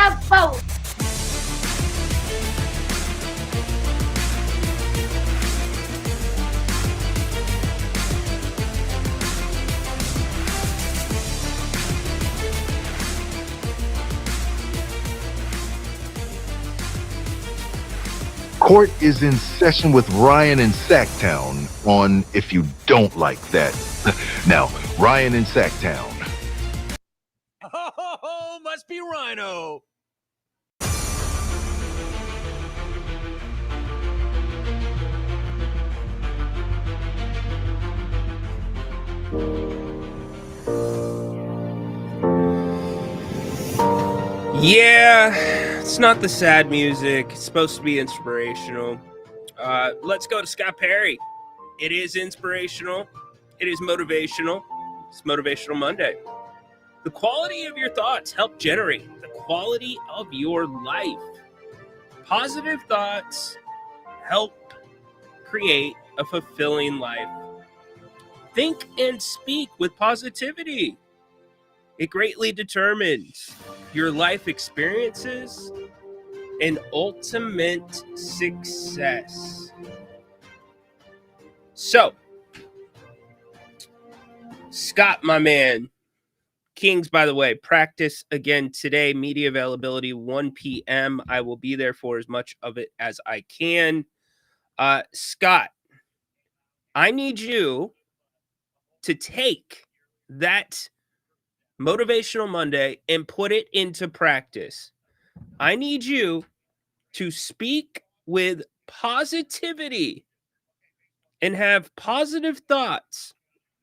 have both. Court is in session with Ryan in Sacktown on If You Don't Like That. Now, Ryan in Sacktown. Oh, must be Rhino. Yeah, it's not the sad music. It's supposed to be inspirational. Let's go to Scott Perry. It is inspirational. It is motivational. It's Motivational Monday. The quality of your thoughts help generate the quality of your life. Positive thoughts help create a fulfilling life. Think and speak with positivity. It greatly determines your life experiences and ultimate success. So, Scott, my man, Kings, by the way, practice again today. Media availability 1 p.m. I will be there for as much of it as I can. Scott, I need you to take that Motivational Monday and put it into practice. I need you to speak with positivity and have positive thoughts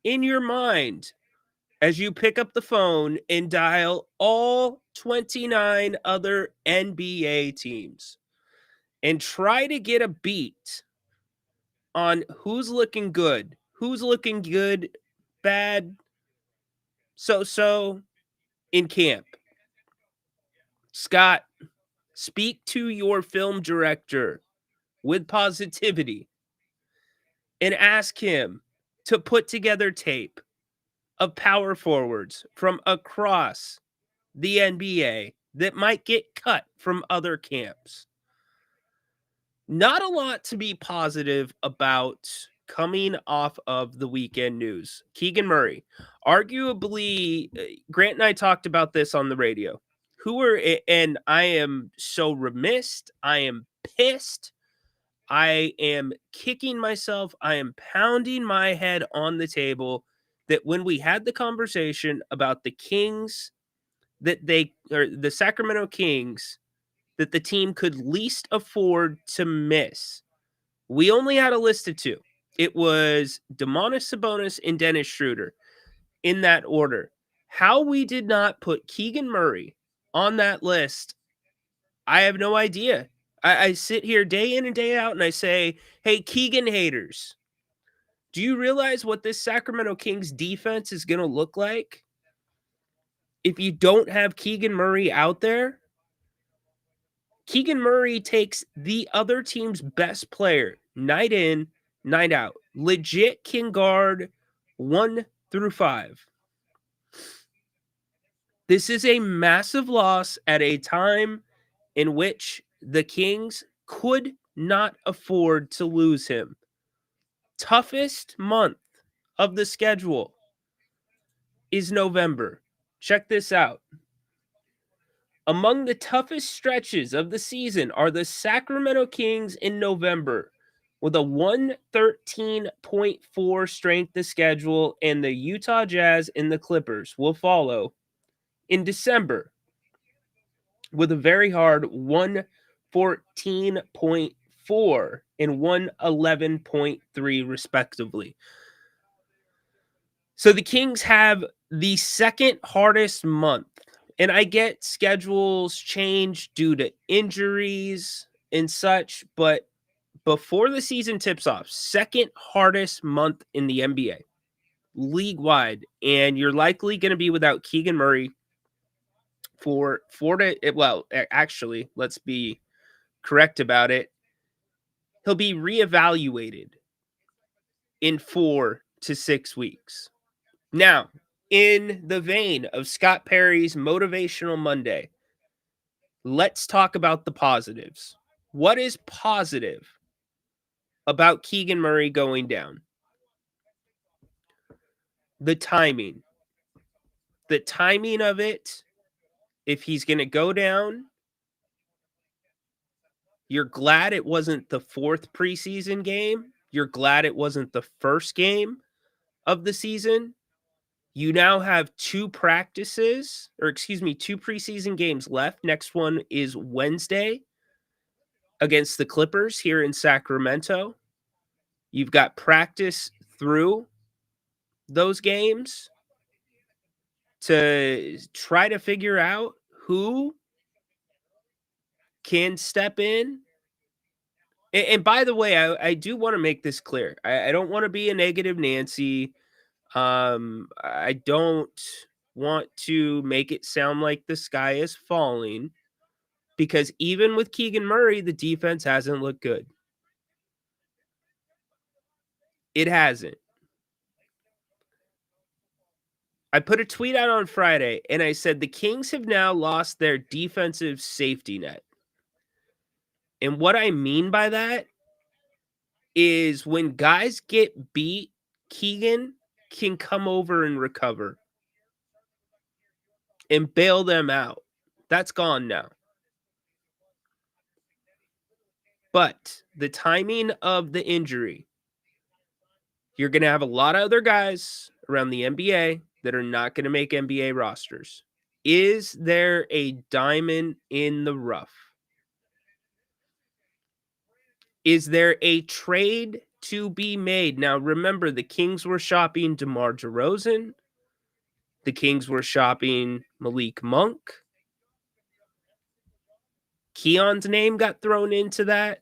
in your mind as you pick up the phone and dial all 29 other NBA teams and try to get a beat on who's looking good, bad, so in camp. Scott, speak to your film director with positivity and ask him to put together tape of power forwards from across the NBA that might get cut from other camps. Not a lot to be positive about coming off of the weekend news. Keegan Murray, arguably, Grant and I talked about this on the radio. And I am so remiss. I am pissed. I am kicking myself. I am pounding my head on the table that when we had the conversation about the Kings, the Sacramento Kings, that the team could least afford to miss. We only had a list of two. It was Domantas Sabonis and Dennis Schroeder in that order. How we did not put Keegan Murray on that list, I have no idea. I sit here day in and day out and I say, hey, Keegan haters, do you realize what this Sacramento Kings defense is going to look like if you don't have Keegan Murray out there? Keegan Murray takes the other team's best player night in, night out. Legit can guard 1 through 5. This is a massive loss at a time in which the Kings could not afford to lose him. Toughest month of the schedule is November. Check this out. Among the toughest stretches of the season are the Sacramento Kings in November with a 113.4 strength of schedule, and the Utah Jazz and the Clippers will follow in December with a very hard 114.4 and 111.3 respectively. So the Kings have the second hardest month. And I get schedules change due to injuries and such, but before the season tips off, second hardest month in the NBA, league-wide, and you're likely going to be without Keegan Murray for actually, let's be correct about it. He'll be reevaluated in 4 to 6 weeks. Now, in the vein of Scott Perry's Motivational Monday, let's talk about the positives. What is positive about Keegan Murray going down? The timing. The timing of it, if he's going to go down, you're glad it wasn't the fourth preseason game. You're glad it wasn't the first game of the season. You now have two preseason games left. Next one is Wednesday against the Clippers here in Sacramento. You've got practice through those games to try to figure out who can step in. And by the way, I do want to make this clear. I don't want to be a negative Nancy. I don't want to make it sound like the sky is falling, because even with Keegan Murray, the defense hasn't looked good. It hasn't. I put a tweet out on Friday and I said the Kings have now lost their defensive safety net. And what I mean by that is when guys get beat, Keegan can come over and recover and bail them out. That's gone now. But the timing of the injury, you're going to have a lot of other guys around the NBA that are not going to make NBA rosters. Is there a diamond in the rough? Is there a trade to be made? Now, remember, the Kings were shopping DeMar DeRozan. The Kings were shopping Malik Monk. Keon's name got thrown into that.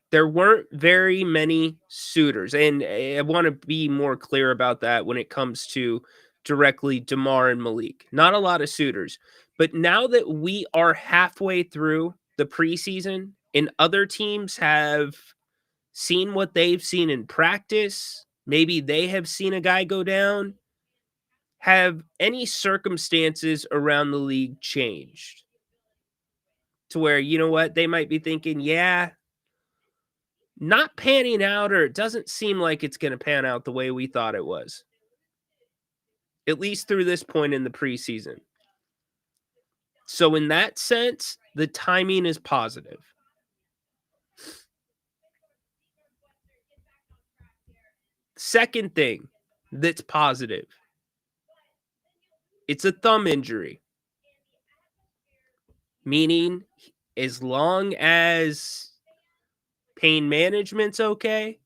There weren't very many suitors, and I want to be more clear about that when it comes to directly DeMar and Malik. Not a lot of suitors. But now that we are halfway through the preseason and other teams have seen what they've seen in practice, maybe they have seen a guy go down, have any circumstances around the league changed to where, you know what, they might be thinking, yeah, not panning out, or it doesn't seem like it's going to pan out the way we thought it was, at least through this point in the preseason. So in that sense, the timing is positive. Second thing that's positive, it's a thumb injury, meaning as long as pain management's okay,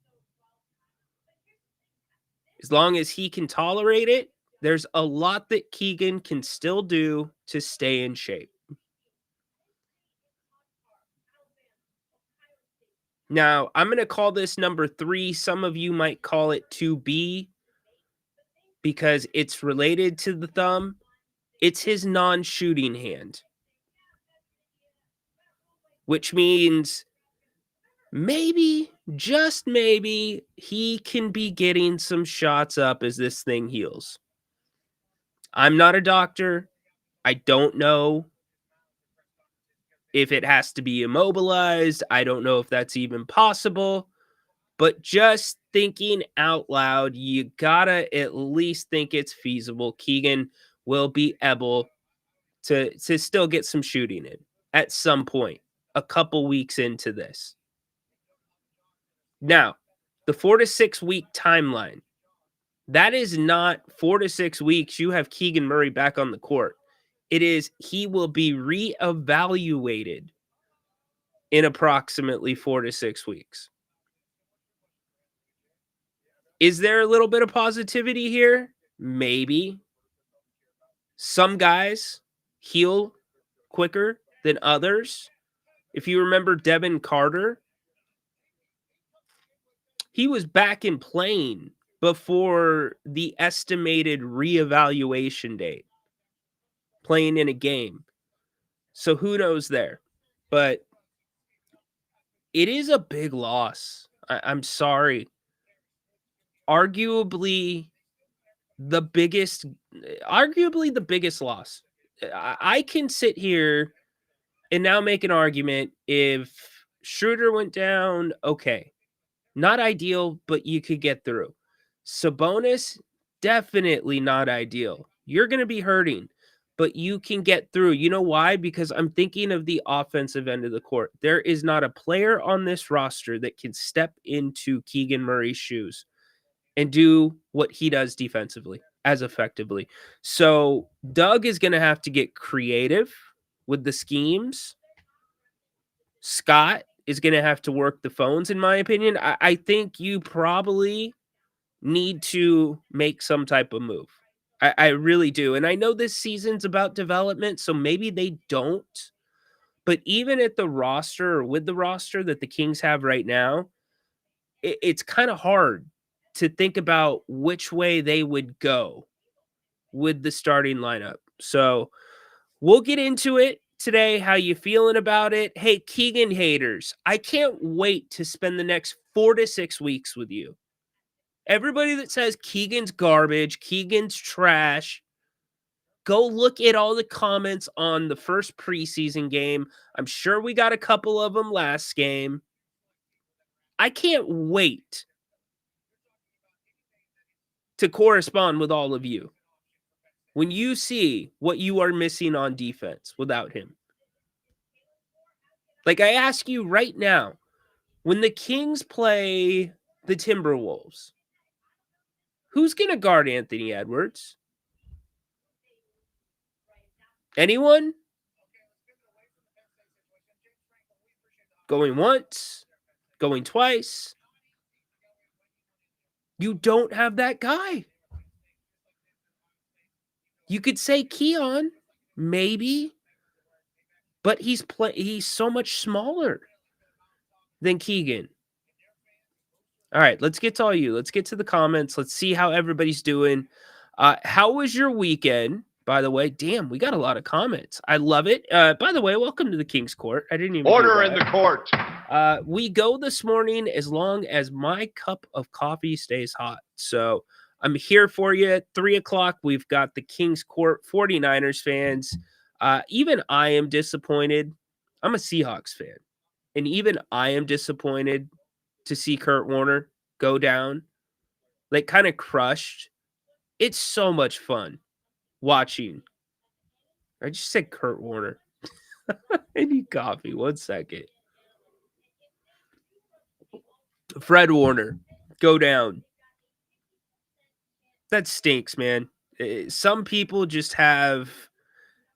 as long as he can tolerate it, there's a lot that Keegan can still do to stay in shape. Now, I'm going to call this number 3. Some of you might call it 2B because it's related to the thumb. It's his non-shooting hand, which means maybe, just maybe, he can be getting some shots up as this thing heals. I'm not a doctor. I don't know if it has to be immobilized. I don't know if that's even possible. But just thinking out loud, you gotta at least think it's feasible. Keegan will be able to still get some shooting in at some point, a couple weeks into this. Now, the 4 to 6 week timeline, that is not 4 to 6 weeks. You have Keegan Murray back on the court. It is he will be reevaluated in approximately 4 to 6 weeks. Is there a little bit of positivity here? Maybe. Some guys heal quicker than others. If you remember Devin Carter, he was back in playing before the estimated reevaluation date, playing in a game. So who knows there? But it is a big loss. I'm sorry. Arguably arguably the biggest loss. I can sit here and now make an argument if Schroeder went down, okay. Not ideal, but you could get through. Sabonis, definitely not ideal. You're going to be hurting, but you can get through. You know why? Because I'm thinking of the offensive end of the court. There is not a player on this roster that can step into Keegan Murray's shoes and do what he does defensively as effectively. So Doug is going to have to get creative with the schemes. Scott is going to have to work the phones, in my opinion. I think you probably need to make some type of move. I really do. And I know this season's about development, so maybe they don't. But even at the roster or with the roster that the Kings have right now, it's kind of hard to think about which way they would go with the starting lineup. So we'll get into it today. How you feeling about it? Hey, Keegan haters, I can't wait to spend the next 4 to 6 weeks with you. Everybody that says Keegan's garbage, Keegan's trash, go look at all the comments on the first preseason game. I'm sure we got a couple of them last game. I can't wait to correspond with all of you when you see what you are missing on defense without him. Like, I ask you right now, when the Kings play the Timberwolves, who's going to guard Anthony Edwards? Anyone? Going once, going twice. You don't have that guy. You could say Keon, maybe, but he's so much smaller than Keegan. All right, let's get to all you. Let's get to the comments. Let's see how everybody's doing. How was your weekend? By the way, damn, we got a lot of comments. I love it. By the way, welcome to the King's Court. I didn't even order in the court. We go this morning as long as my cup of coffee stays hot. So I'm here for you at 3 o'clock. We've got the King's Court 49ers fans. Even I am disappointed. I'm a Seahawks fan. And even I am disappointed to see Kurt Warner go down. Like, kind of crushed. It's so much fun watching. I just said Kurt Warner. I need coffee. 1 second. Fred Warner, go down. That stinks, man. Some people just have.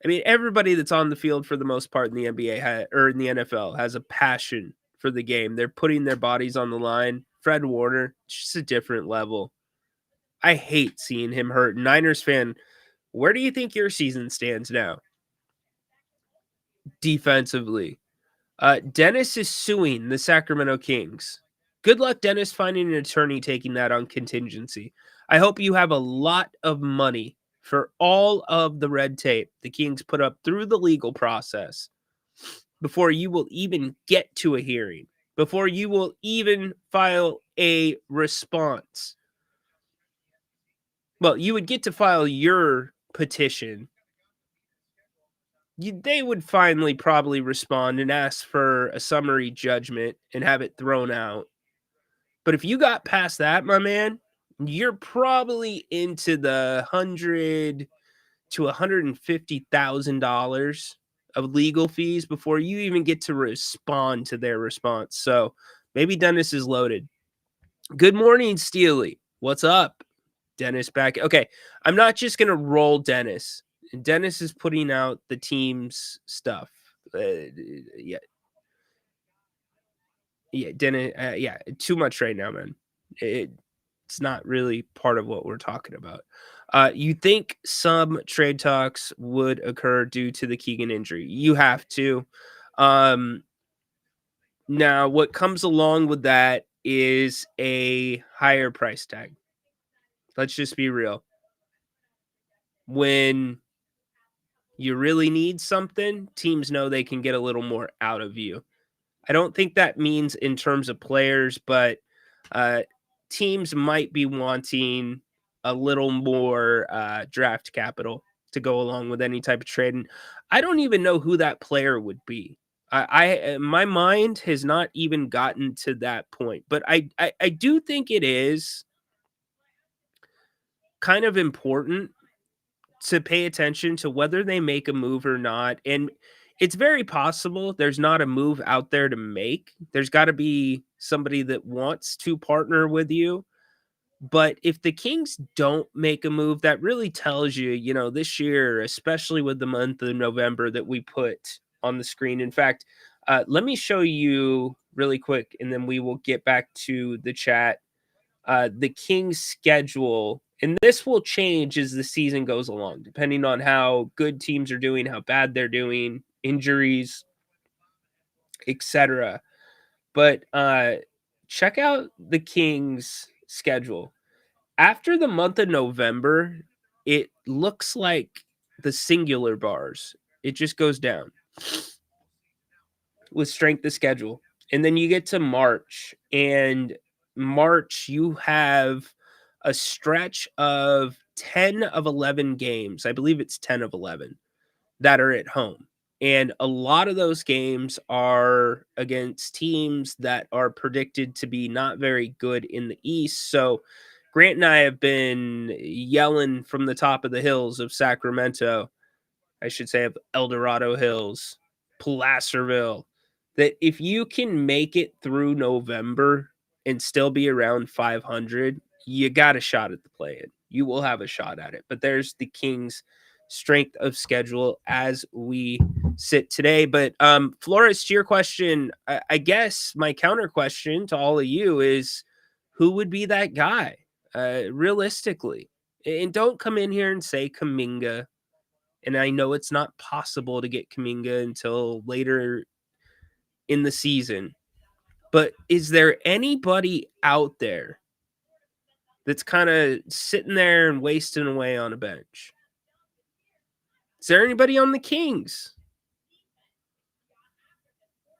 I mean, everybody that's on the field for the most part in the NBA or in the NFL has a passion for the game. They're putting their bodies on the line. Fred Warner, just a different level. I hate seeing him hurt. Niners fan, where do you think your season stands now? Defensively. Dennis is suing the Sacramento Kings. Good luck, Dennis, finding an attorney taking that on contingency. I hope you have a lot of money for all of the red tape the Kings put up through the legal process before you will even get to a hearing, before you will even file a response. Well, you would get to file your petition. They would finally probably respond and ask for a summary judgment and have it thrown out. But if you got past that, my man, you're probably into the $100,000 to $150,000 of legal fees before you even get to respond to their response. So maybe Dennis is loaded. Good morning, Steely. What's up? Dennis back. Okay, I'm not just going to roll Dennis. Dennis is putting out the team's stuff. Yeah, Dennis. Too much right now, man. It's not really part of what we're talking about. You think some trade talks would occur due to the Keegan injury? You have to. Now, what comes along with that is a higher price tag. Let's just be real. When you really need something, teams know they can get a little more out of you. I don't think that means in terms of players, but teams might be wanting a little more draft capital to go along with any type of trade. And I don't even know who that player would be. My mind has not even gotten to that point, but I do think it is kind of important to pay attention to whether they make a move or not. And it's very possible there's not a move out there to make. There's got to be somebody that wants to partner with you. But if the Kings don't make a move, that really tells you, this year, especially with the month of November that we put on the screen. In fact, let me show you really quick, and then we will get back to the chat. The Kings schedule, and this will change as the season goes along, depending on how good teams are doing, how bad they're doing, injuries, etc. But check out the Kings schedule. After the month of November, it looks like the singular bars. It just goes down with strength of schedule. And then you get to March, and March you have a stretch of 10 of 11 games. I believe it's 10 of 11 that are at home. And a lot of those games are against teams that are predicted to be not very good in the East. So Grant and I have been yelling from the top of the hills of Sacramento, I should say of El Dorado Hills, Placerville, that if you can make it through November and still be around 500, you got a shot at the play-in. You will have a shot at it. But there's the Kings' strength of schedule as we sit today. But Flores, to your question, I guess my counter question to all of you is, who would be that guy? Realistically, and don't come in here and say Kuminga. And I know it's not possible to get Kuminga until later in the season, but is there anybody out there that's kind of sitting there and wasting away on a bench? Is there anybody on the Kings?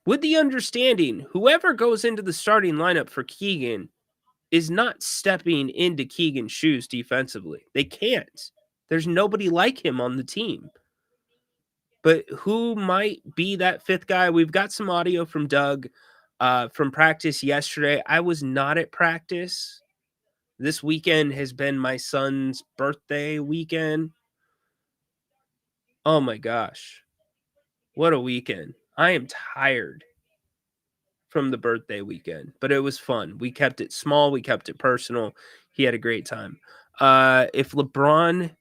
With the understanding, whoever goes into the starting lineup for Keegan is not stepping into Keegan's shoes defensively. They can't. There's nobody like him on the team. But who might be that fifth guy? We've got some audio from Doug from practice yesterday. I was not at practice. This weekend has been my son's birthday weekend. Oh my gosh. What a weekend. I am tired from the birthday weekend, but it was fun. We kept it small. We kept it personal. He had a great time. If LeBron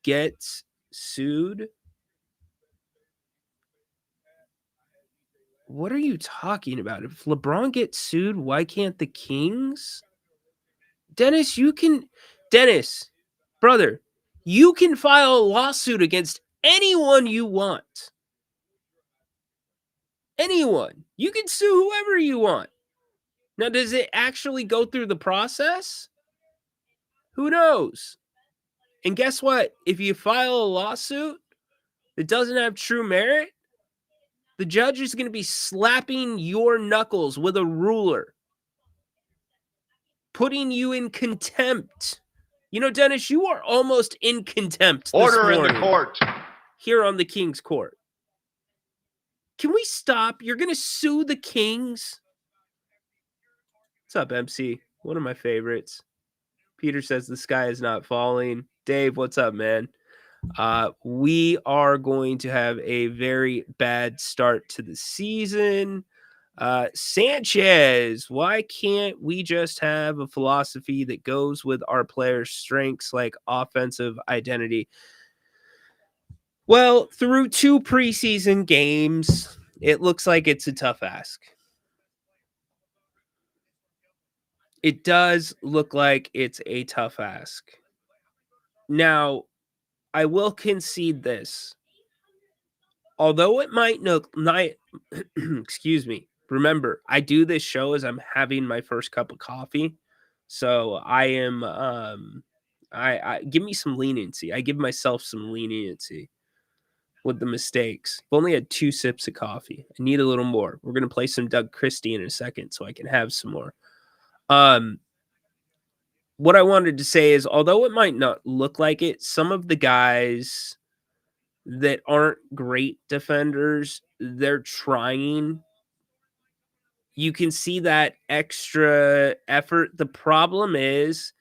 gets sued, what are you talking about? If LeBron gets sued, why can't the Kings? Dennis, brother, you can file a lawsuit against anyone you want. Anyone. You can sue whoever you want. Now, does it actually go through the process? Who knows? And guess what? If you file a lawsuit that doesn't have true merit, the judge is going to be slapping your knuckles with a ruler, putting you in contempt. Dennis, you are almost in contempt this Order in morning the court. here on the King's Court. Can we stop? You're going to sue the Kings? What's up, MC? One of my favorites. Peter says the sky is not falling. Dave, what's up, man? We are going to have a very bad start to the season. Sanchez, why can't we just have a philosophy that goes with our players' strengths like offensive identity? Well, through 2 preseason games, it looks like it's a tough ask. It does look like it's a tough ask. Now, I will concede this. Although it might not, excuse me. Remember, I do this show as I'm having my first cup of coffee. So I am, I give me some leniency. I give myself some leniency with the mistakes. I've only had 2 sips of coffee. I need a little more. We're going to play some Doug Christie in a second so I can have some more. what I wanted to say is, although it might not look like it, some of the guys that aren't great defenders, they're trying. You can see that extra effort. The problem is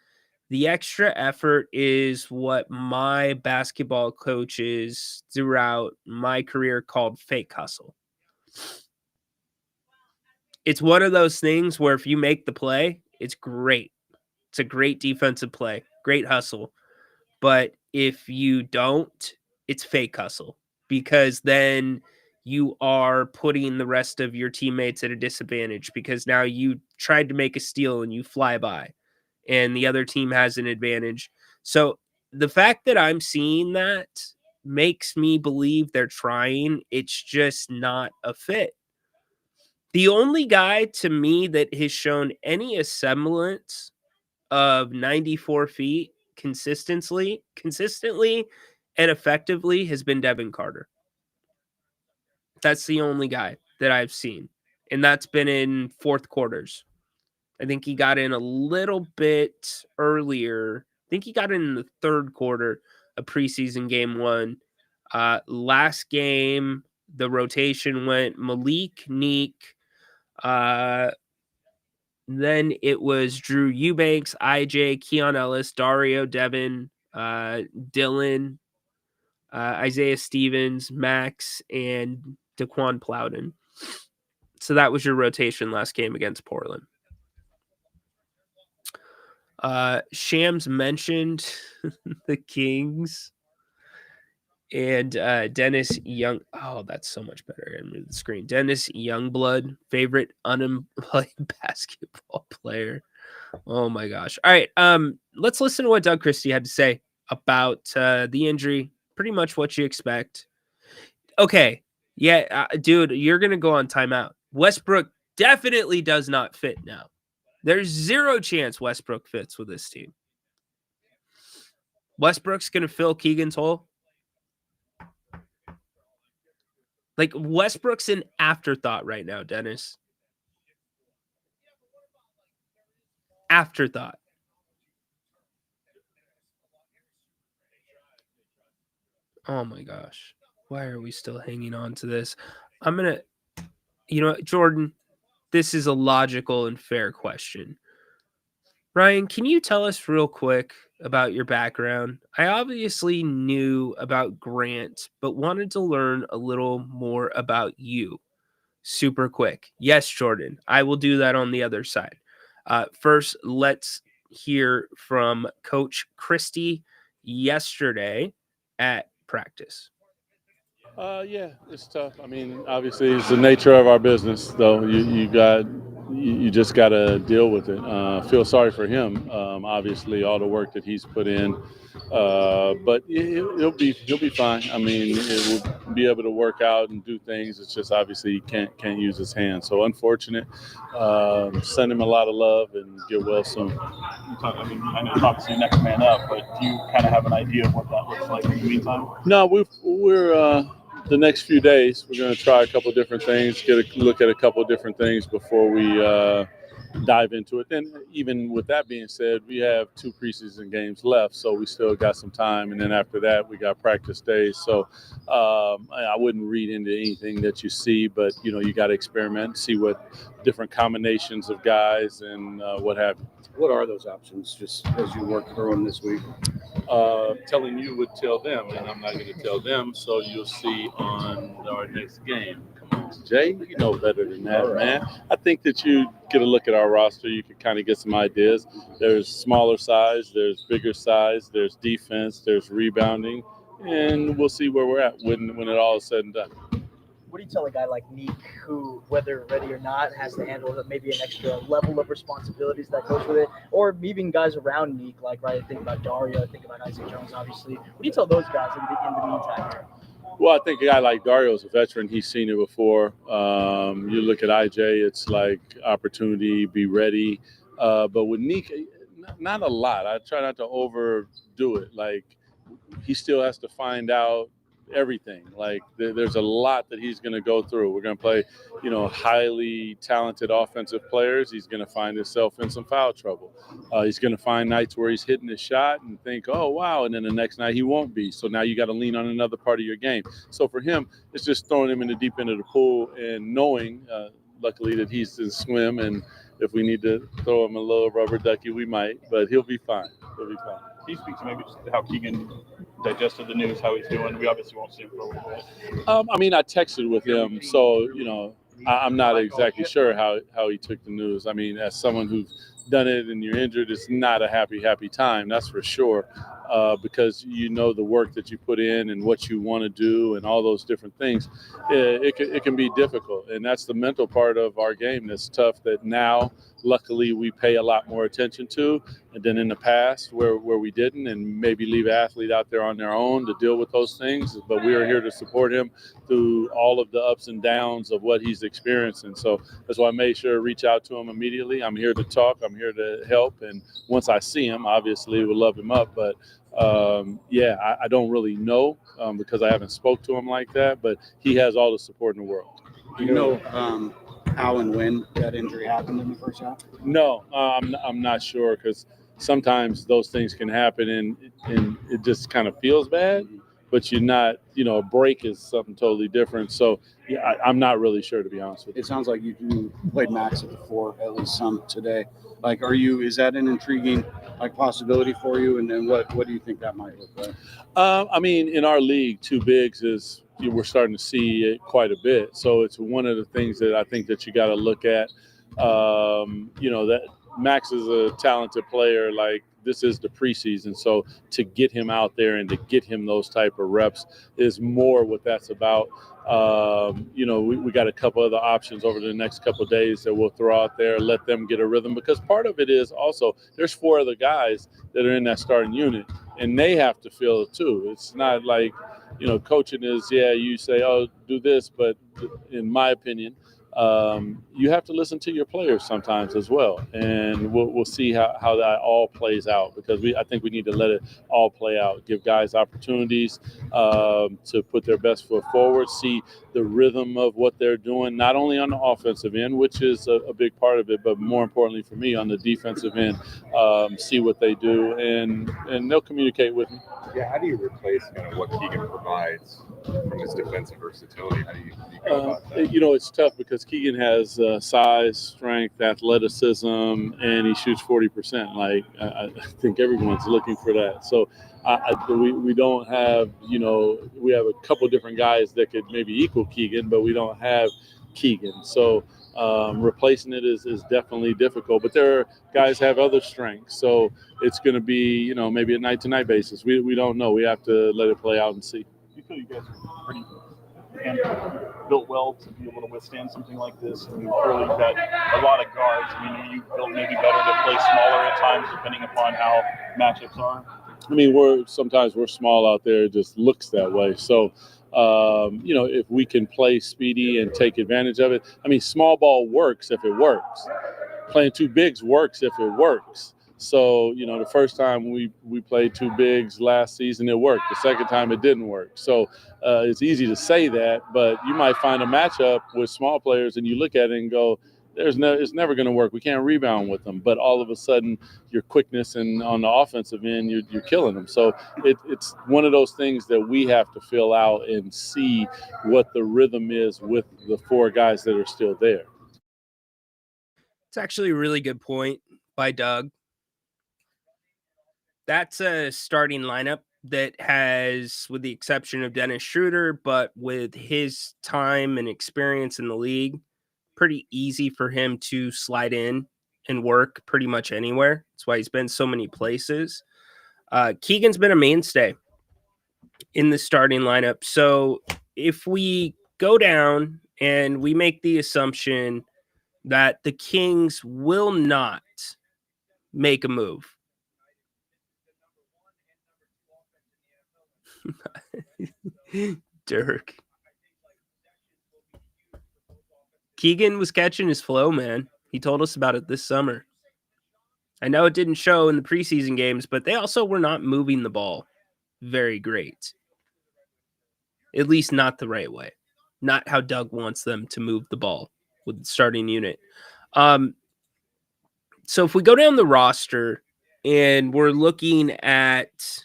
the extra effort is what my basketball coaches throughout my career called fake hustle. It's one of those things where if you make the play, it's great. It's a great defensive play, great hustle. But if you don't, it's fake hustle, because then you are putting the rest of your teammates at a disadvantage, because now you tried to make a steal and you fly by and the other team has an advantage. So the fact that I'm seeing that makes me believe they're trying. It's just not a fit. The only guy to me that has shown any semblance of 94 feet consistently and effectively has been Devin Carter. That's the only guy that I've seen, and that's been in fourth quarters. I think he got in a little bit earlier. I think he got in the third quarter of preseason game 1. Last game, the rotation went Malik, Neek, then it was Drew Eubanks, IJ, Keon Ellis, Dario, Devin, Dylan, Isaiah Stevens, Max, and Daquan Plowden. So that was your rotation last game against Portland. Shams mentioned the Kings and Dennis Young. Oh, that's so much better. I move the screen. Dennis Youngblood, favorite unemployed basketball player. Oh my gosh. All right. Let's listen to what Doug Christie had to say about the injury. Pretty much what you expect. Okay. Yeah, dude, you're gonna go on timeout. Westbrook definitely does not fit now. There's zero chance Westbrook fits with this team. Westbrook's gonna fill Keegan's hole. Like, Westbrook's an afterthought right now, Dennis. Afterthought. Oh my gosh. Why are we still hanging on to this? I'm going to, you know what, Jordan, this is a logical and fair question. Ryan, can you tell us real quick about your background? I obviously knew about Grant, but wanted to learn a little more about you. Super quick. Yes, Jordan, I will do that on the other side. First, let's hear from Coach Christie yesterday at practice. Yeah, it's tough. I mean, obviously, it's the nature of our business, though. You just got to deal with it. Feel sorry for him. Obviously, all the work that he's put in, but he'll be fine. I mean, it will be able to work out and do things. It's just obviously he can't use his hands. So unfortunate. Send him a lot of love and get well soon. I mean, I know it's obviously next man up, but do you kind of have an idea of what that looks like in the meantime? No, we're the next few days, we're going to try a couple different things, get a look at a couple different things before we dive into it. Then, even with that being said, we have 2 preseason games left, so we still got some time. And then after that, we got practice days. So I wouldn't read into anything that you see, but you got to experiment, see what different combinations of guys and what have you. What are those options, just as you work through them this week? Telling you would tell them, and I'm not going to tell them, so you'll see on our next game. Come on, Jay, you know better than that, man. I think that you get a look at our roster, you can kind of get some ideas. There's smaller size, there's bigger size, there's defense, there's rebounding, and we'll see where we're at when it all is said and done. What do you tell a guy like Neek, who, whether ready or not, has to handle maybe an extra level of responsibilities that goes with it, or even guys around Neek, like, right, think about Dario, think about Isaac Jones, obviously. What do you tell those guys in the meantime here? Well, I think a guy like Dario is a veteran. He's seen it before. You look at IJ, it's like opportunity, be ready. But with Neek, not a lot. I try not to overdo it. Like, he still has to find out everything. Like there's a lot that he's going to go through. We're going to play, highly talented offensive players. He's going to find himself in some foul trouble. He's going to find nights where he's hitting his shot and think, oh, wow. And then the next night he won't be. So now you got to lean on another part of your game. So for him, it's just throwing him in the deep end of the pool and knowing, luckily, that he's in swim. And if we need to throw him a little rubber ducky, we might. But he'll be fine. He'll be fine. Can you speak to maybe just how Keegan digested the news, how he's doing? We obviously won't see him for a little bit. I texted with him, so I'm not exactly sure how he took the news. I mean, as someone who's done it and you're injured, it's not a happy time, that's for sure, because the work that you put in and what you want to do and all those different things. It can be difficult, and that's the mental part of our game that's tough, that now luckily we pay a lot more attention to, and then in the past where we didn't, and maybe leave an athlete out there on their own to deal with those things. But we are here to support him through all of the ups and downs of what he's experiencing. So that's why I made sure to reach out to him immediately. I'm here to talk. I'm here to help. And once I see him, obviously we'll love him up. But I don't really know because I haven't spoke to him like that, but he has all the support in the world. Do you know how and when that injury happened in the first half? No, I'm not sure, because sometimes those things can happen and it just kind of feels bad, but you're not, a break is something totally different. So I'm not really sure, to be honest with you. It sounds like you played Max at the 4, at least some today. Like, is that an intriguing possibility for you? And then what do you think that might look like? In our league, 2 bigs is, we're starting to see it quite a bit. So it's one of the things that I think that you got to look at. That Max is a talented player. Like, this is the preseason. So to get him out there and to get him those type of reps is more what that's about. We got a couple other options over the next couple of days that we'll throw out there, let them get a rhythm, because part of it is also there's 4 other guys that are in that starting unit and they have to feel it too. It's not like, coaching is, you say, oh, do this, but in my opinion, you have to listen to your players sometimes as well, and we'll see how that all plays out, because I think we need to let it all play out, give guys opportunities to put their best foot forward, see the rhythm of what they're doing, not only on the offensive end, which is a big part of it, but more importantly for me on the defensive end, see what they do, and they'll communicate with me. Yeah, how do you replace what Keegan provides from his defensive versatility? How do you go about that? It's tough because Keegan has size, strength, athleticism, and he shoots 40%. Like, I think everyone's looking for that. So we don't have, we have a couple different guys that could maybe equal Keegan, but we don't have Keegan. So replacing it is definitely difficult, but there are guys have other strengths. So it's going to be, maybe a night-to-night basis. We don't know. We have to let it play out and see. Do you feel you guys are pretty built well to be able to withstand something like this? I mean, clearly you've got a lot of guards. I mean, are you built maybe better to play smaller at times, depending upon how matchups are? I mean, sometimes we're small out there. It just looks that way. So, if we can play speedy and take advantage of it. I mean, small ball works if it works. Playing 2 bigs works if it works. So, the first time we played 2 bigs last season, it worked. The second time it didn't work. So it's easy to say that, but you might find a matchup with small players and you look at it and go, it's never going to work. We can't rebound with them. But all of a sudden, your quickness and on the offensive end, you're killing them. So it's one of those things that we have to fill out and see what the rhythm is with the 4 guys that are still there. It's actually a really good point by Doug. That's a starting lineup that has, with the exception of Dennis Schroeder, but with his time and experience in the league, pretty easy for him to slide in and work pretty much anywhere. That's why he's been so many places. Keegan's been a mainstay in the starting lineup. So if we go down and we make the assumption that the Kings will not make a move, Dirk. Keegan was catching his flow, man. He told us about it this summer. I know it didn't show in the preseason games, but they also were not moving the ball very great. At least not the right way. Not how Doug wants them to move the ball with the starting unit. So if we go down the roster and we're looking at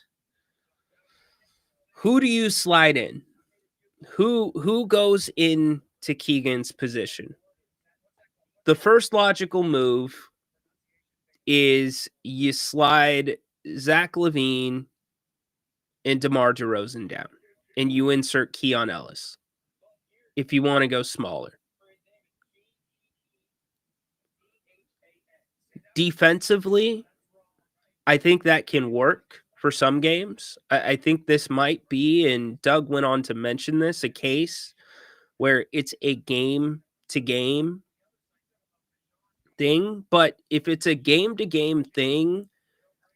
who do you slide in? Who goes into Keegan's position? The first logical move is you slide Zach LaVine and DeMar DeRozan down, and you insert Keon Ellis if you want to go smaller. Defensively, I think that can work for some games. I think this might be, and Doug went on to mention this, a case where it's a game-to-game thing. But if it's a game-to-game thing,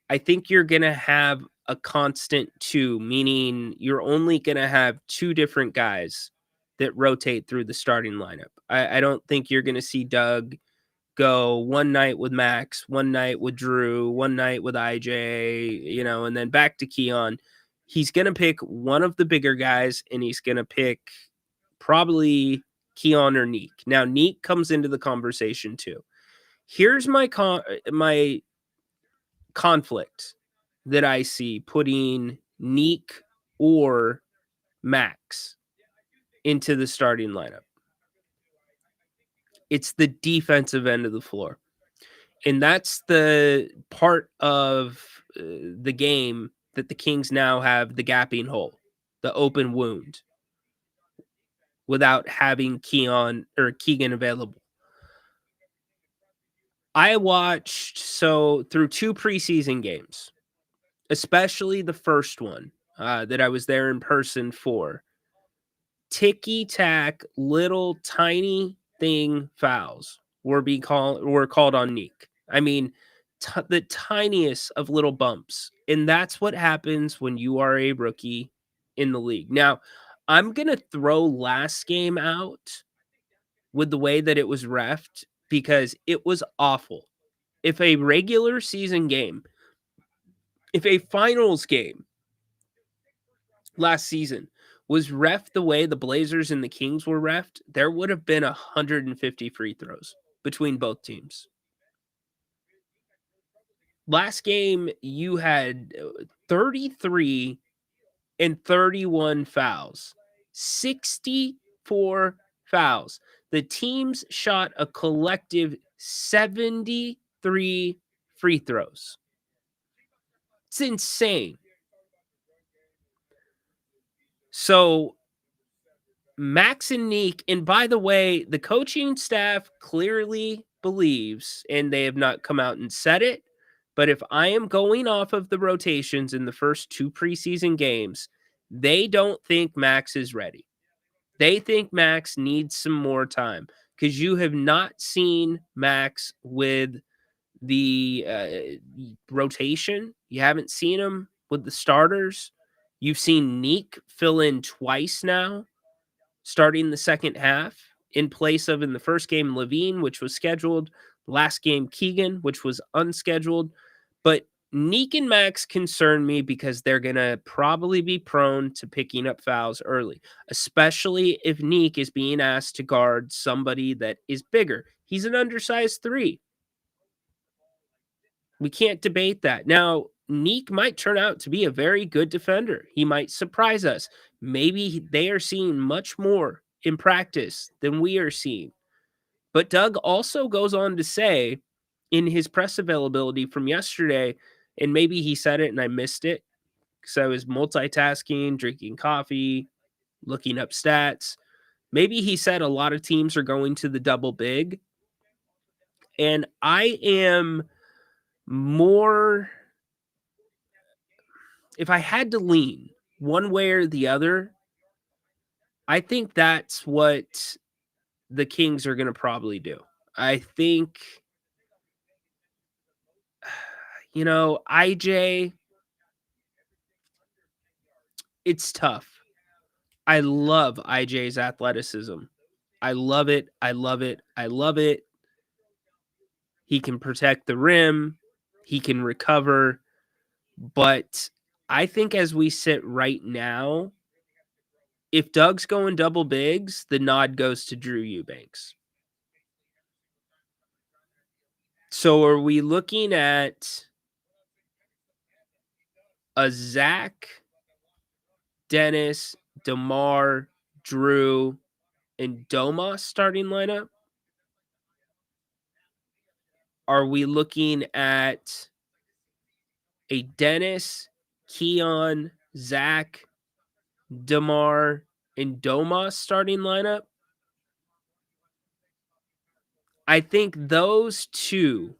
I think you're going to have a constant two, meaning you're only going to have two different guys that rotate through the starting lineup. I don't think you're going to see Doug go one night with Max, one night with Drew, one night with IJ, and then back to Keon. He's going to pick one of the bigger guys, and he's going to pick probably Keon or Neek. Now, Neek comes into the conversation too. Here's my conflict that I see putting Neek or Max into the starting lineup. It's the defensive end of the floor. And that's the part of the game that the Kings now have the gapping hole, the open wound, without having Keegan available. I watched through 2 preseason games, especially the first one that I was there in person for. Ticky-tack, little tiny thing fouls were called on Neek. I mean, the tiniest of little bumps. And that's what happens when you are a rookie in the league. Now, I'm going to throw last game out with the way that it was reffed because it was awful. If a regular season game, if a finals game last season was reffed the way the Blazers and the Kings were reffed, there would have been 150 free throws between both teams. Last game, you had 33 and 31 fouls, 64 fouls. The teams shot a collective 73 free throws. It's insane. So Max and Neek, and by the way, the coaching staff clearly believes, and they have not come out and said it, but if I am going off of the rotations in the first 2 preseason games, they don't think Max is ready. They think Max needs some more time because you have not seen Max with the rotation. You haven't seen him with the starters. You've seen Neek fill in twice now, starting the second half, in place of in the first game, LaVine, which was scheduled, last game, Keegan, which was unscheduled. But Neek and Max concern me because they're going to probably be prone to picking up fouls early, especially if Neek is being asked to guard somebody that is bigger. He's an undersized 3. We can't debate that. Now, Neek might turn out to be a very good defender. He might surprise us. Maybe they are seeing much more in practice than we are seeing. But Doug also goes on to say in his press availability from yesterday, and maybe he said it and I missed it because I was multitasking, drinking coffee, looking up stats. Maybe he said a lot of teams are going to the double big. And I am more, if I had to lean one way or the other, I think that's what the Kings are going to probably do. I think, IJ, it's tough. I love IJ's athleticism. I love it. I love it. I love it. He can protect the rim. He can recover. But I think as we sit right now, if Doug's going double bigs, the nod goes to Drew Eubanks. So are we looking at a Zach, Dennis, DeMar, Drew, and Domas starting lineup? Are we looking at a Dennis, Keon, Zach, DeMar, and Domas starting lineup? I think those two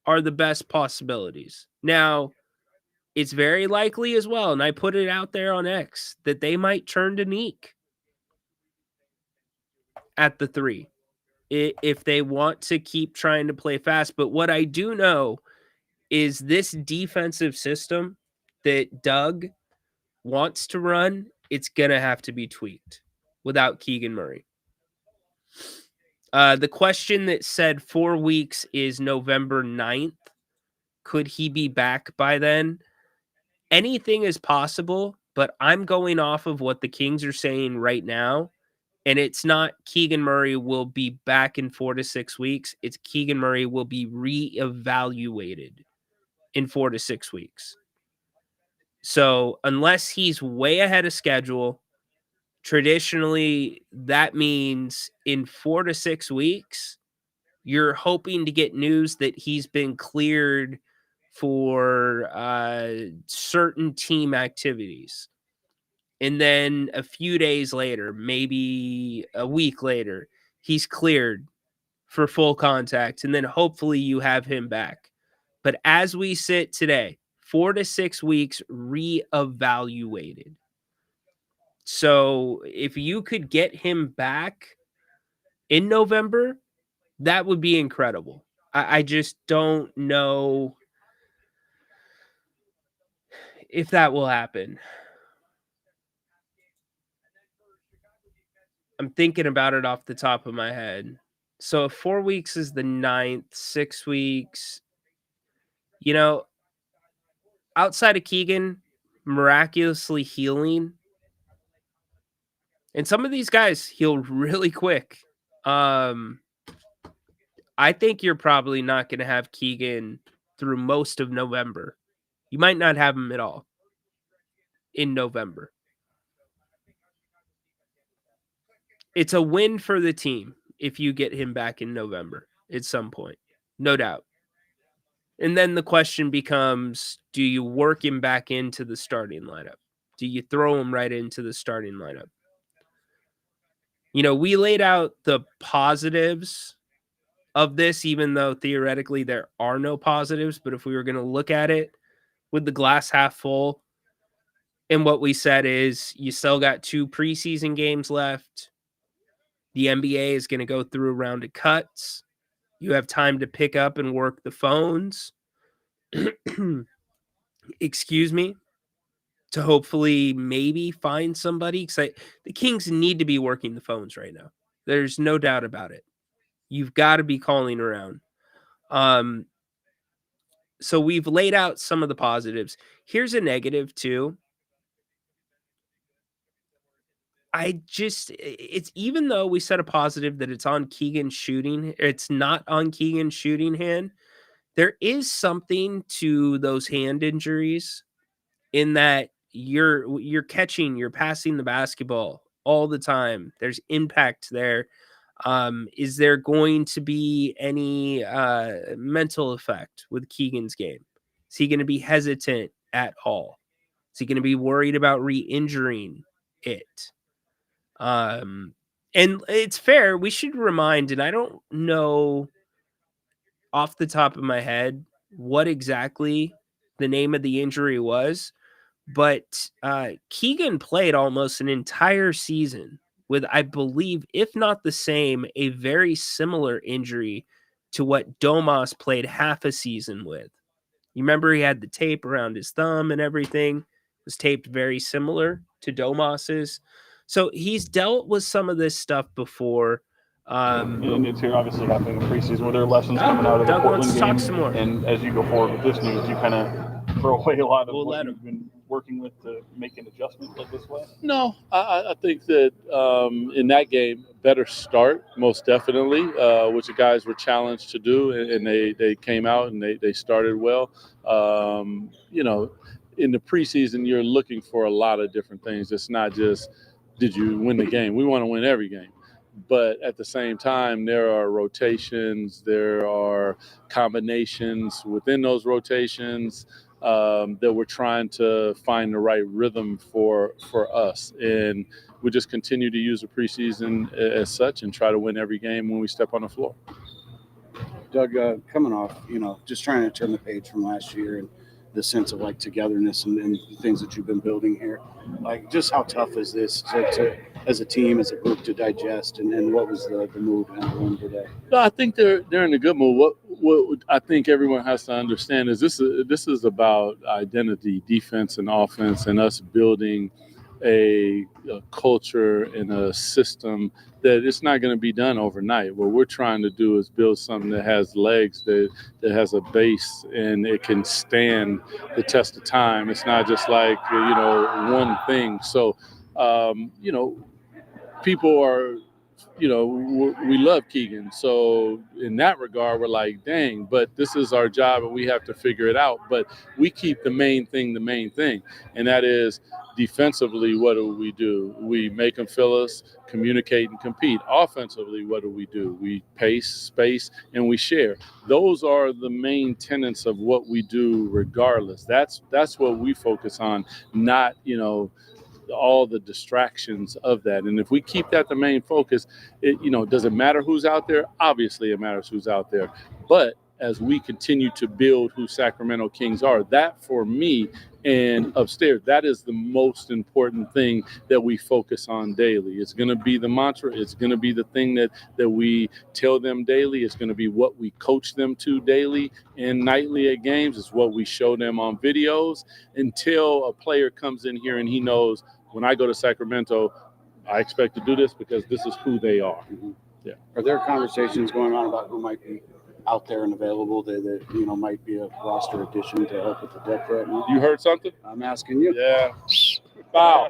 are the best possibilities. Now, it's very likely as well, and I put it out there on X, that they might turn to Neek at the 3 if they want to keep trying to play fast. But what I do know is this defensive system that Doug wants to run, it's going to have to be tweaked without Keegan Murray. The question that said 4 weeks is November 9th. Could he be back by then? Anything is possible, but I'm going off of what the Kings are saying right now. And it's not Keegan Murray will be back in 4 to 6 weeks. It's Keegan Murray will be reevaluated in 4 to 6 weeks. So unless he's way ahead of schedule, traditionally that means in 4 to 6 weeks, you're hoping to get news that he's been cleared for certain team activities. And then a few days later, maybe a week later, he's cleared for full contact. And then hopefully you have him back. But as we sit today, 4 to 6 weeks reevaluated. So if you could get him back in November, that would be incredible. I just don't know if that will happen. I'm thinking about it off the top of my head. So if 4 weeks is the 9th, 6 weeks, outside of Keegan miraculously healing, and some of these guys heal really quick. I think you're probably not going to have Keegan through most of November. You might not have him at all in November. It's a win for the team if you get him back in November at some point, no doubt. And then the question becomes, do you work him back into the starting lineup? Do you throw him right into the starting lineup? We laid out the positives of this, even though theoretically there are no positives. But if we were going to look at it with the glass half full, and what we said is you still got 2 preseason games left. The NBA is going to go through a round of cuts. You have time to pick up and work the phones. Excuse me. To hopefully maybe find somebody. Because the Kings need to be working the phones right now. There's no doubt about it. You've got to be calling around. So we've laid out some of the positives. Here's a negative too. It's even though we said a positive that it's on Keegan's shooting, it's not on Keegan's shooting hand. There is something to those hand injuries in that you're catching, you're passing the basketball all the time. There's impact there. Is there going to be any mental effect with Keegan's game? Is he going to be hesitant at all? Is he going to be worried about re-injuring it? And it's fair. We should remind, and I don't know off the top of my head what exactly the name of the injury was, but Keegan played almost an entire season with, I believe, if not the same, a very similar injury to what Domas played half a season with. You remember he had the tape around his thumb and everything. It was taped very similar to Domas's. So he's dealt with some of this stuff before. And it's here obviously happening in preseason where there are lessons coming out of the Portland game. Some more. And as you go forward with this news, you kind of throw away a lot of what you've been working with to make an adjustment like this way? No, I think that in that game, better start, most definitely, which the guys were challenged to do, and they came out and they started well. You know, in the preseason, you're looking for a lot of different things. It's not just, did you win the game? We want to win every game. But at the same time, there are rotations, there are combinations within those rotations that we're trying to find the right rhythm for us. And we just continue to use the preseason as such and try to win every game when we step on the floor. Doug, coming off, just trying to turn the page from last year and the sense of like togetherness and things that you've been building here, like just how tough is this to as a team, as a group, to digest, and what was the mood and everyone today? No, I think they're in a good mood. What I think everyone has to understand is this is about identity, defense, and offense, and us building a culture and a system that it's not going to be done overnight. What we're trying to do is build something that has legs, that has a base, and it can stand the test of time. It's not just like one thing. So people are, we love Keegan. So in that regard, we're like, dang, but this is our job and we have to figure it out. But we keep the main thing. And that is defensively, what do? We make them feel us, communicate and compete. Offensively, what do? We pace, space, and we share. Those are the main tenets of what we do regardless. That's what we focus on, not, all the distractions of that. And if we keep that the main focus, does it matter who's out there? Obviously it matters who's out there. But as we continue to build who Sacramento Kings are, that for me and upstairs, that is the most important thing that we focus on daily. It's going to be the mantra. It's going to be the thing that we tell them daily. It's going to be what we coach them to daily and nightly at games. It's what we show them on videos until a player comes in here and he knows, when I go to Sacramento, I expect to do this because this is who they are. Mm-hmm. Yeah. Are there conversations going on about who might be out there and available that might be a roster addition to help with the depth right now? You heard something? I'm asking you. Yeah. Foul.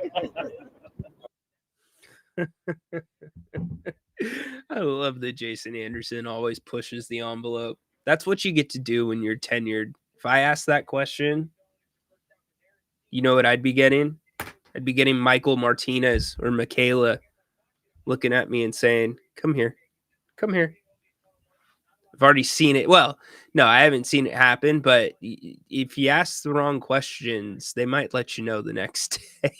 I love that Jason Anderson always pushes the envelope. That's what you get to do when you're tenured. If I ask that question, you know what I'd be getting? I'd be getting Michael Martinez or Michaela looking at me and saying, come here. Come here. I've already seen it. Well, no, I haven't seen it happen, but if you ask the wrong questions, they might let you know the next day.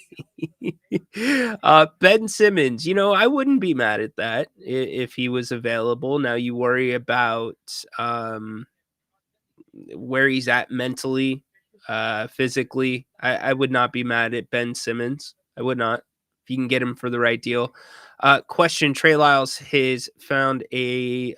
Ben Simmons, I wouldn't be mad at that if he was available. Now you worry about where he's at mentally, physically. I would not be mad at Ben Simmons. I would not, if you can get him for the right deal. Question: Trey Lyles has found a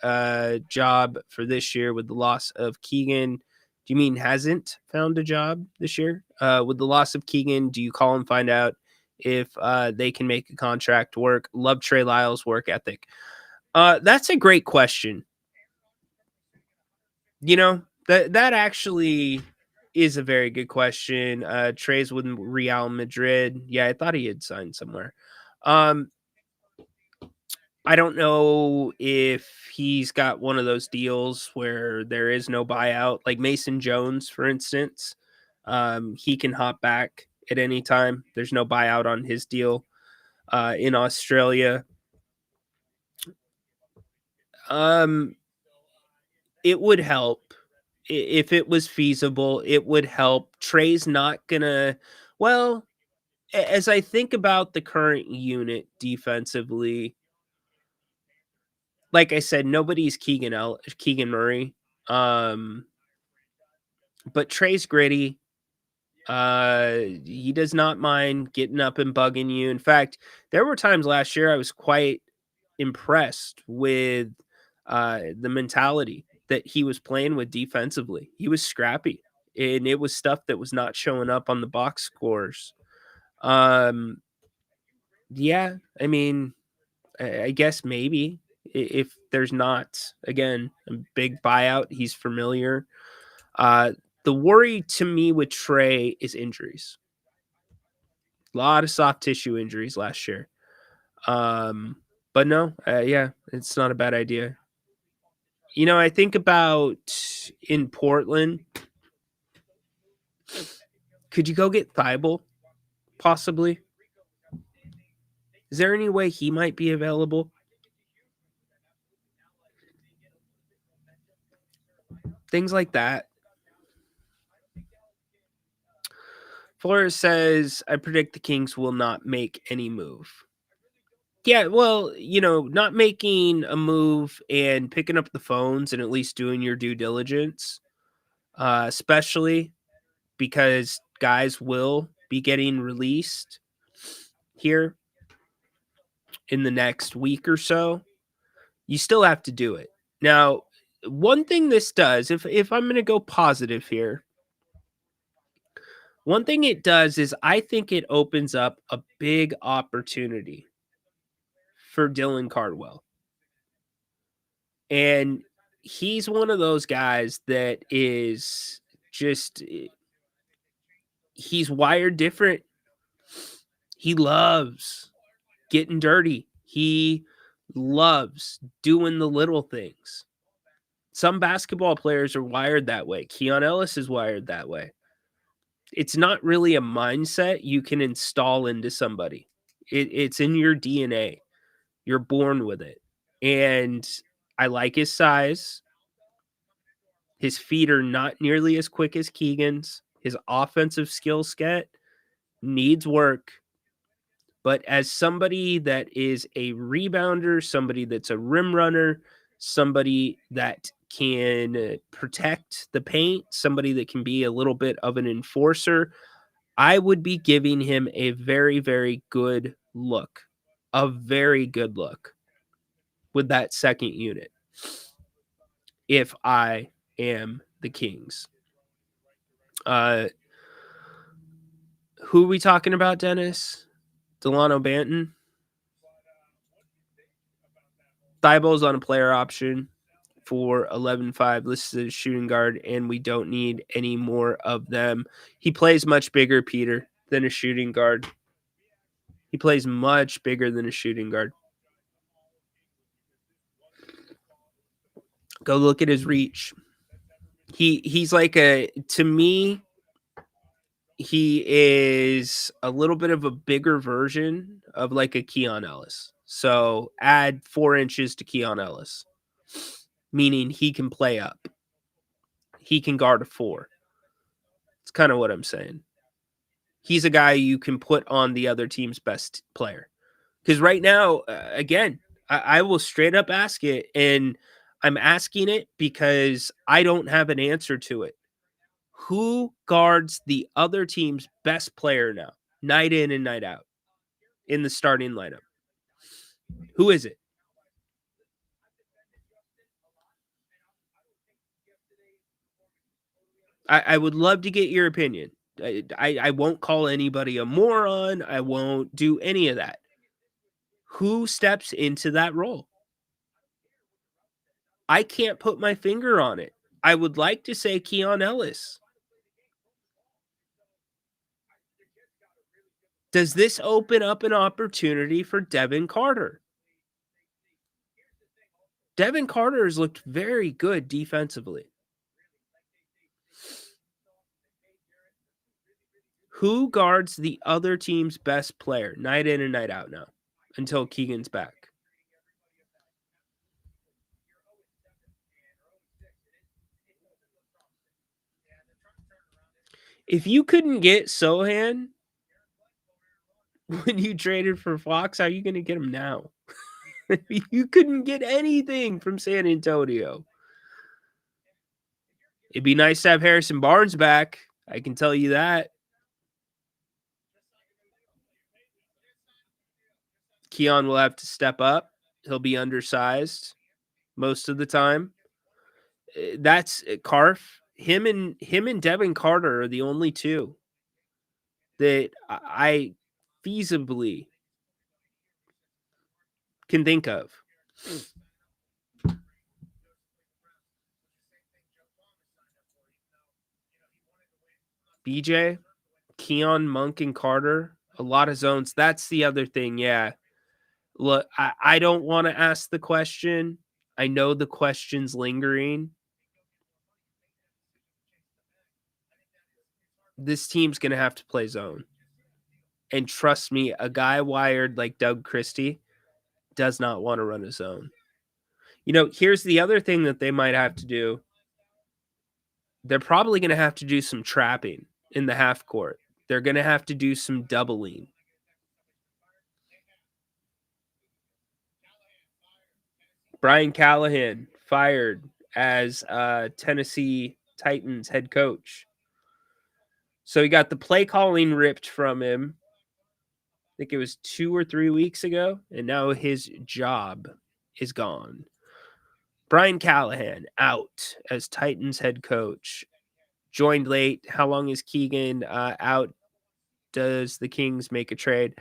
job for this year with the loss of Keegan. Do you mean hasn't found a job this year? With the loss of Keegan, do you call and find out if they can make a contract work? Love Trey Lyles' work ethic. That's a great question. That actually is a very good question. Trey's with Real Madrid. Yeah, I thought he had signed somewhere. I don't know if he's got one of those deals where there is no buyout, like Mason Jones, for instance. He can hop back at any time. There's no buyout on his deal in Australia. It would help if it was feasible. It would help. Trey's not gonna. Well, as I think about the current unit defensively, like I said, nobody's Keegan Murray. But Trey's gritty. He does not mind getting up and bugging you. In fact, there were times last year I was quite impressed with the mentality that he was playing with defensively. He was scrappy, and it was stuff that was not showing up on the box scores. Yeah, I mean, I guess maybe if there's not, again, a big buyout, he's familiar. The worry to me with Trey is injuries. A lot of soft tissue injuries last year. But no, yeah, it's not a bad idea. You know, I think about in Portland, could you go get Thibault, possibly? Is there any way he might be available? Things like that. Flores says, I predict the Kings will not make any move. Yeah, well, you know, not making a move and picking up the phones and at least doing your due diligence, especially because guys will be getting released here in the next week or so. You still have to do it. Now, one thing this does, if I'm going to go positive here, one thing it does is I think it opens up a big opportunity for Dylan Cardwell. And he's one of those guys that is just, he's wired different. He loves getting dirty. He loves doing the little things. Some basketball players are wired that way. Keon Ellis is wired that way. It's not really a mindset you can install into somebody. It's in your DNA. You're born with it. And I like his size. His feet are not nearly as quick as Keegan's. His offensive skill set needs work. But as somebody that is a rebounder, somebody that's a rim runner, somebody that can protect the paint, somebody that can be a little bit of an enforcer, I would be giving him a very, very good look. A very good look with that second unit if I am the Kings. Who are we talking about, Dennis? Delano Banton? Thibault's on a player option for 11.5, listed as shooting guard, and we don't need any more of them. He plays much bigger, Peter, than a shooting guard. He plays much bigger than a shooting guard. Go look at his reach. He's like to me, he is a little bit of a bigger version of like a Keon Ellis. So add 4 inches to Keon Ellis, meaning he can play up. He can guard a 4. It's kind of what I'm saying. He's a guy you can put on the other team's best player. Because right now, again, I will straight up ask it, and I'm asking it because I don't have an answer to it. Who guards the other team's best player now, night in and night out, in the starting lineup? Who is it? I would love to get your opinion. I won't call anybody a moron. I won't do any of that. Who steps into that role? I can't put my finger on it. I would like to say Keon Ellis. Does this open up an opportunity for Devin Carter? Devin Carter has looked very good defensively. Who guards the other team's best player night in and night out now until Keegan's back? If you couldn't get Sohan when you traded for Fox, how are you going to get him now? You couldn't get anything from San Antonio. It'd be nice to have Harrison Barnes back. I can tell you that. Keon will have to step up. He'll be undersized most of the time. That's Carf. Him and Devin Carter are the only two that I feasibly can think of. BJ, Keon, Monk, and Carter A lot of zones. That's the other thing. Yeah. Look, I don't want to ask the question. I know the question's lingering. This team's going to have to play zone. And trust me, a guy wired like Doug Christie does not want to run a zone. You know, here's the other thing that they might have to do. They're probably going to have to do some trapping in the half court. They're going to have to do some doubling. Brian Callahan fired as Tennessee Titans head coach. So he got the play calling ripped from him. I think it was 2 or 3 weeks ago, and now his job is gone. Brian Callahan out as Titans head coach. Joined late. How long is Keegan out? Does the Kings make a trade?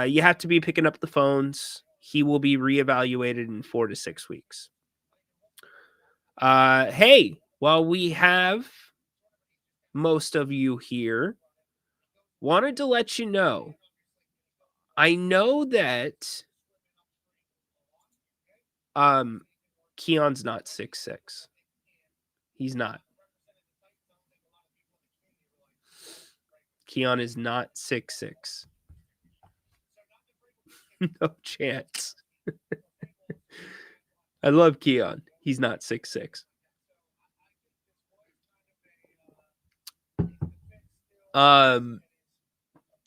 You have to be picking up the phones. He will be reevaluated in 4 to 6 weeks. Hey, while we have most of you here, wanted to let you know, I know that Keon's not 6'6". He's not. Keon is not 6'6". No chance. I love Keon. He's not 6'6".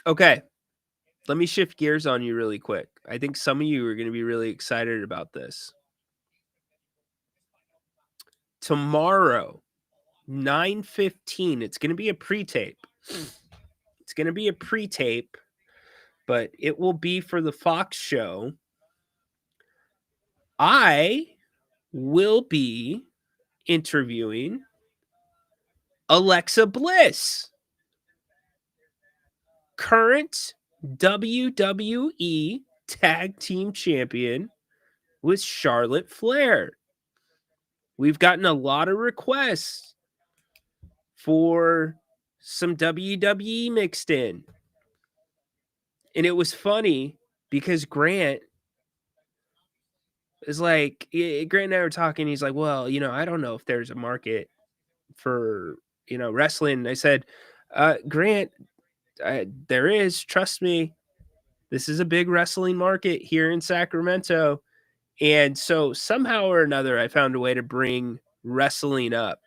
Okay. Let me shift gears on you really quick. I think some of you are going to be really excited about this. Tomorrow, 9:15, it's going to be a pre-tape. It's going to be a pre-tape, but it will be for the Fox show. I will be interviewing Alexa Bliss, current WWE Tag Team Champion with Charlotte Flair. We've gotten a lot of requests for some WWE mixed in. And it was funny because Grant is like, Grant and I were talking. He's like, well, you know, I don't know if there's a market for, you know, wrestling. And I said, Grant, there is. Trust me. This is a big wrestling market here in Sacramento. And so somehow or another, I found a way to bring wrestling up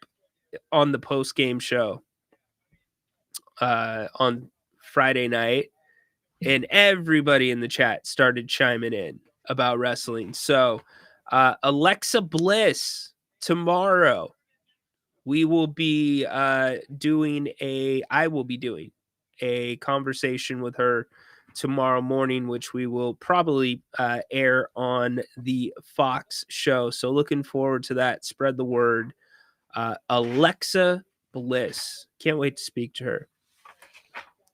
on the post-game show on Friday night. And everybody in the chat started chiming in about wrestling. So Alexa Bliss, tomorrow, I will be doing a conversation with her tomorrow morning, which we will probably air on the Fox show. So looking forward to that. Spread the word. Alexa Bliss. Can't wait to speak to her.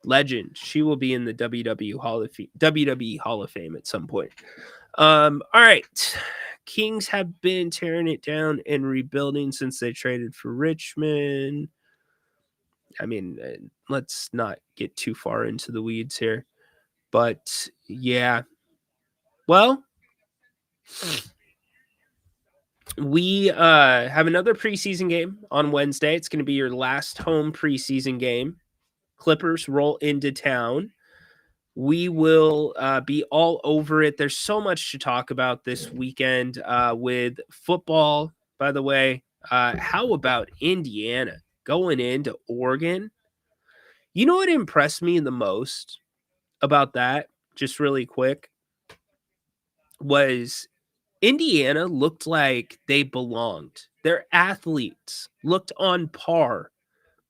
Legend. She will be in the WWE Hall of Fame at some point. All right. Kings have been tearing it down and rebuilding since they traded for Richmond. I mean, let's not get too far into the weeds here. But, yeah. Well, we have another preseason game on Wednesday. It's going to be your last home preseason game. Clippers roll into town. We will be all over it. There's so much to talk about this weekend with football, by the way. How about Indiana going into Oregon? You know what impressed me the most about that, just really quick, was Indiana looked like they belonged. Their athletes looked on par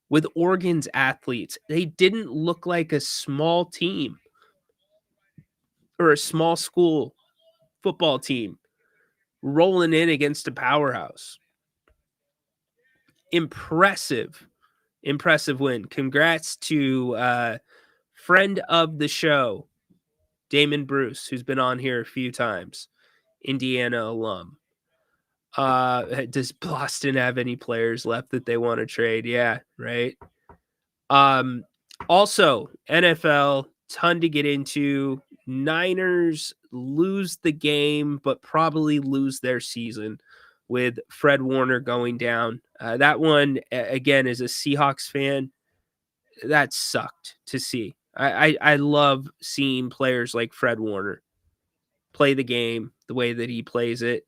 with Oregon's athletes. They didn't look like a small team or a small school football team rolling in against a powerhouse. Impressive win. Congrats to friend of the show, Damon Bruce, who's been on here a few times, Indiana alum. Does Boston have any players left that they want to trade? Yeah, right. Also, NFL ton to get into. Niners lose the game, but probably lose their season with Fred Warner going down. That one, again, as a Seahawks fan, that sucked to see. I love seeing players like Fred Warner play the game the way that he plays it.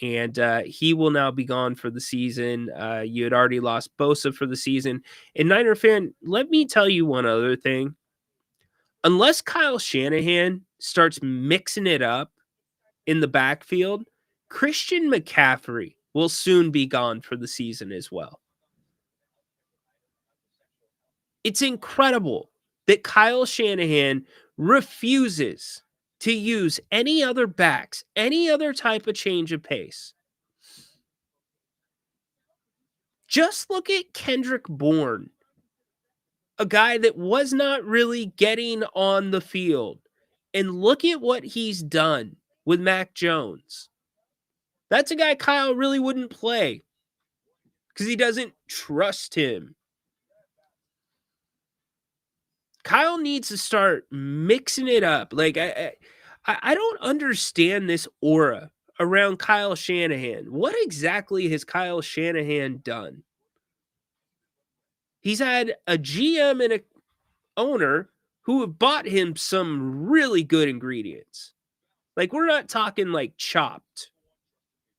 And he will now be gone for the season. You had already lost Bosa for the season. And Niner fan, let me tell you one other thing. Unless Kyle Shanahan starts mixing it up in the backfield, Christian McCaffrey will soon be gone for the season as well. It's incredible that Kyle Shanahan refuses to use any other backs, any other type of change of pace. Just look at Kendrick Bourne, a guy that was not really getting on the field, and look at what he's done with Mac Jones. That's a guy Kyle really wouldn't play because he doesn't trust him. Kyle needs to start mixing it up. Like, I don't understand this aura around Kyle Shanahan. What exactly has Kyle Shanahan done? He's had a GM and a owner who have bought him some really good ingredients. Like, we're not talking like Chopped,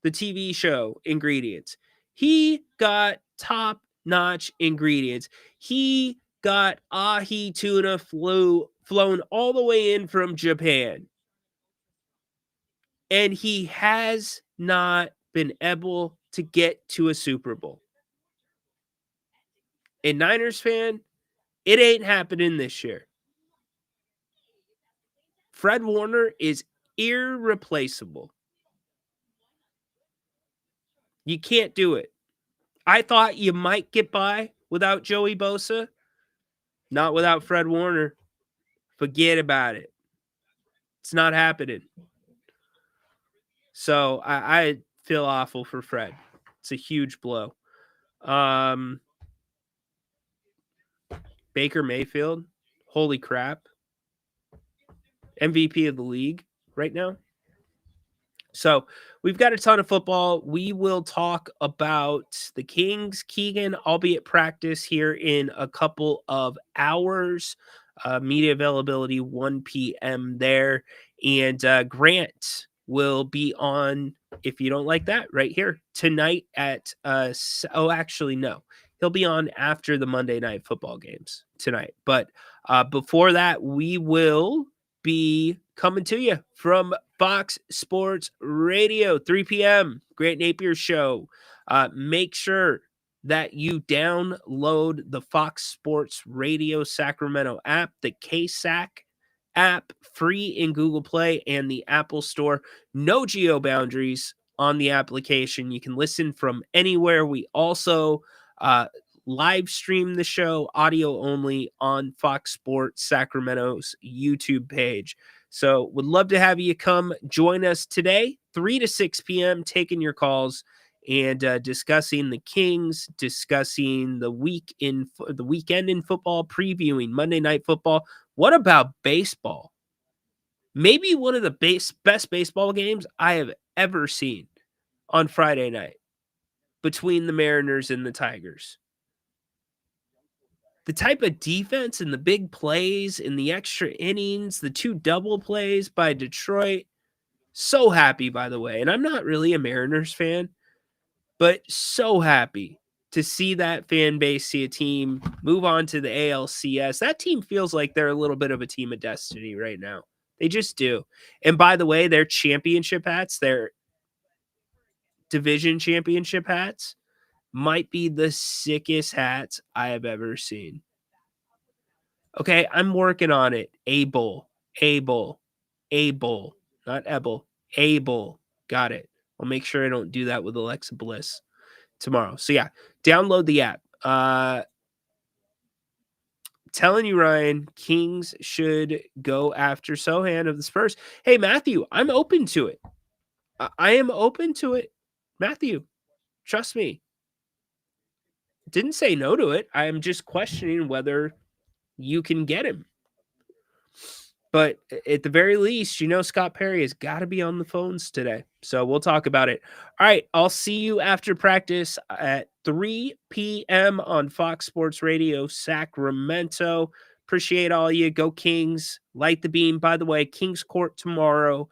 the TV show ingredients. He got top-notch ingredients. He got ahi tuna flown all the way in from Japan. And he has not been able to get to a Super Bowl. And Niners fan, it ain't happening this year. Fred Warner is irreplaceable. You can't do it. I thought you might get by without Joey Bosa. Not without Fred Warner. Forget about it. It's not happening. So I feel awful for Fred. It's a huge blow. Baker Mayfield, holy crap. MVP of the league right now. So we've got a ton of football. We will talk about the Kings. Keegan, I'll be at practice here in a couple of hours. Media availability 1 p.m. there. And Grant will be on, if you don't like that, right here tonight at no. He'll be on after the Monday Night Football games tonight. But before that, we will be coming to you from Fox Sports Radio, 3 p.m. Grant Napier Show. Make sure that you download the Fox Sports Radio Sacramento app, the KSAC app, free in Google Play and the Apple Store. No geo boundaries on the application. You can listen from anywhere. We also live stream the show audio only on Fox Sports Sacramento's YouTube page. So would love to have you come join us today, 3 to 6 p.m., taking your calls and discussing the Kings, discussing the weekend in football, previewing Monday Night Football. What about baseball? Maybe one of the best baseball games I have ever seen on Friday night between the Mariners and the Tigers. The type of defense and the big plays and the extra innings, the 2 double plays by Detroit. So happy, by the way. And I'm not really a Mariners fan, but so happy to see that fan base, see a team move on to the ALCS. That team feels like they're a little bit of a team of destiny right now. They just do. And by the way, their championship hats, their division championship hats, might be the sickest hats I have ever seen. Okay, I'm working on it. Able, not Ebel, Able. Got it. I'll make sure I don't do that with Alexa Bliss tomorrow. So yeah, download the app. Telling you, Ryan, Kings should go after Sohan of the Spurs. Hey, Matthew, I'm open to it. I am open to it. Matthew, trust me. Didn't say no to it. I am just questioning whether you can get him. But at the very least, Scott Perry has got to be on the phones today. So we'll talk about it. All right. I'll see you after practice at 3 p.m. on Fox Sports Radio, Sacramento. Appreciate all you. Go Kings. Light the beam. By the way, Kings Court tomorrow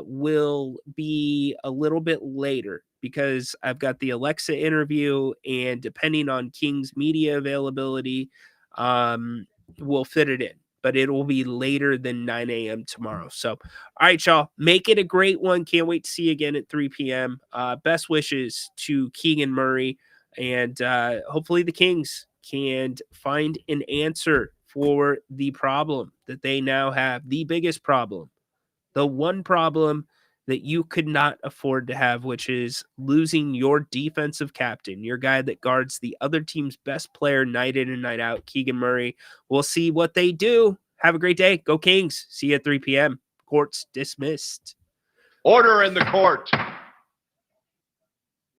will be a little bit later because I've got the Alexa interview, and depending on Kings media availability, we'll fit it in. But it will be later than 9 a.m. tomorrow. So, all right, y'all, make it a great one. Can't wait to see you again at 3 p.m. Best wishes to Keegan Murray, and hopefully the Kings can find an answer for the problem that they now have, the biggest problem, the one problem that you could not afford to have, which is losing your defensive captain, your guy that guards the other team's best player night in and night out, Keegan Murray. We'll see what they do. Have a great day. Go Kings. See you at 3 p.m. Court's dismissed. Order in the court.